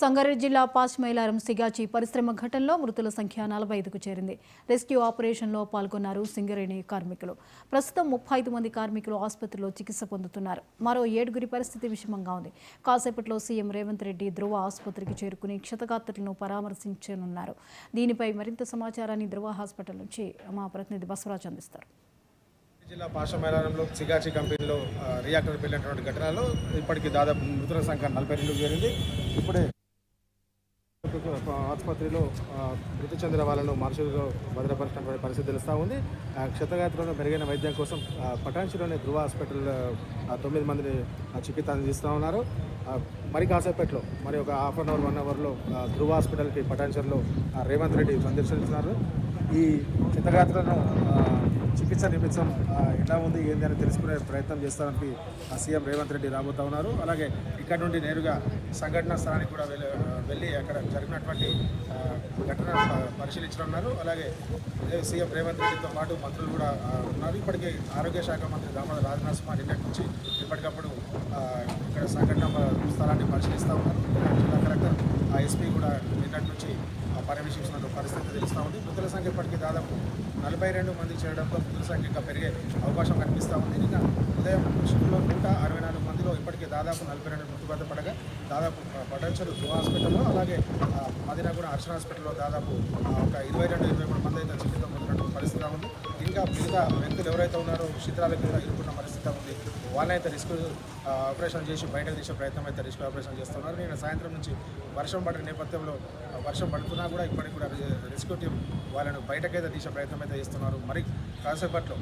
సంగారెడ్డి జిల్లా పాచ్మైలారం సిగాచి పరిశ్రమ ఘటనలో మృతుల సంఖ్య 45కు చేరింది. రెస్క్యూ ఆపరేషన్లో పాల్గొన్నారు సింగరేణి కార్మికులు. ప్రస్తుతం 35 మంది కార్మికులు ఆసుపత్రిలో చికిత్స పొందుతున్నారు. మరో 7గురి పరిస్థితి విషమంగా ఉంది. కాసేపట్లో సీఎం రేవంత్ రెడ్డి ధృవ ఆసుపత్రికి చేరుకుని క్షతగాత్రులను పరామర్శించనున్నారు. దీనిపై మరింత సమాచారాన్ని ధృవ హాస్పిటల్ నుంచి మా ప్రతినిధి బసవరాజ్ అందిస్తారు. జిల్లా పాశమైలారంలో సిగాచి కంపెనీలో రియాక్టర్ వెళ్ళినటువంటి ఘటనలో ఇప్పటికీ దాదాపు మృతుల సంఖ్య 42 చేరింది. ఇప్పుడే ఆసుపత్రిలో మృతి చెందిన వాళ్ళను మార్చులో భద్రపరిచినటువంటి పరిస్థితి తెలుస్తూ ఉంది. క్షతగాత్రులను మెరుగైన వైద్యం కోసం పటాన్చిలోని ధృవ హాస్పిటల్ 9 మందిని చికిత్స అందిస్తూ ఉన్నారు. మరి కాసేపట్లో మరి ఒక హాఫ్ అన్ అవర్ 1 అవర్లో ధృవ హాస్పిటల్కి పటాన్చిలో రేవంత్ రెడ్డి సందర్శించినారు. ఈ క్షతగాత్రులను చికిత్స నిమిత్తం ఎలా ఉంది ఏంది అని తెలుసుకునే ప్రయత్నం చేస్తానికి సీఎం రేవంత్ రెడ్డి రాబోతూ ఉన్నారు. అలాగే ఇక్కడ నుండి నేరుగా సంఘటన స్థలానికి కూడా వెళ్ళి అక్కడ జరిగినటువంటి ఘటన పరిశీలించనున్నారు. అలాగే సీఎం రేవంత్ రెడ్డితో పాటు మంత్రులు కూడా ఉన్నారు. ఇప్పటికే ఆరోగ్య శాఖ మంత్రి దామోదర్ రాజనరసింహ నిన్నటి నుంచి ఎప్పటికప్పుడు ఇక్కడ సంఘటన స్థలాన్ని పరిశీలిస్తూ ఉన్నారు. జిల్లా కలెక్టర్ ఎస్పీ కూడా నిన్నటి నుంచి పర్యవేక్షించిన పరిస్థితి తెలుస్తూ ఉంది. మృతుల సంఖ్య ఇప్పటికీ దాదాపు 42 మంది చేరడంతో మృతుల సంఖ్య ఇంకా పెరిగే అవకాశం కనిపిస్తూ ఉంది. నిన్న ఉదయం షిఫ్ట్లో 164 మందిలో ఇప్పటికీ దాదాపు 42 మృతుబద్ధ పడగా దాదాపు పటాన్చెరు ధృవ హాస్పిటల్లో అలాగే మదినాగూడ అర్చన హాస్పిటల్లో దాదాపు ఒక 22-23 మంది అయితే చికిత్స పొందినటువంటి పరిస్థితి ఉంది. ఇంకా మిగతా వ్యక్తులు ఎవరైతే ఉన్నారో శిథిరాల కింద ఇరుక్కున్న పరిస్థితి ఉంది. వాళ్ళైతే రిస్క్ ఆపరేషన్ చేసి బయటకు తీసే ప్రయత్నం అయితే రిస్క్ ఆపరేషన్ చేస్తున్నారు. నేను సాయంత్రం నుంచి వర్షం పడిన నేపథ్యంలో వర్షం పడుతున్నా కూడా ఇప్పటికి కూడా రెస్క్యూ టీం వాళ్ళను బయటకైతే తీసే ప్రయత్నం అయితే చేస్తున్నారు. మరి కాసేపట్లో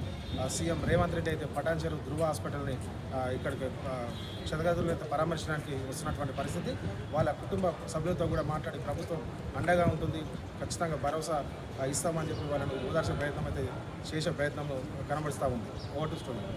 సీఎం రేవంత్ రెడ్డి అయితే పటాన్చెరు ధృవ హాస్పిటల్ని ఇక్కడికి క్షతగాత్రులను అయితే పరామర్శించడానికి వస్తున్నటువంటి పరిస్థితి. వాళ్ళ కుటుంబ సభ్యులతో కూడా మాట్లాడి ప్రభుత్వం అండగా ఉంటుంది, ఖచ్చితంగా భరోసా ఇస్తామని చెప్పి వాళ్ళను ఓదార్చే ప్రయత్నం అయితే చేసే ప్రయత్నం కనబడుతూ ఉంది. Over to studio.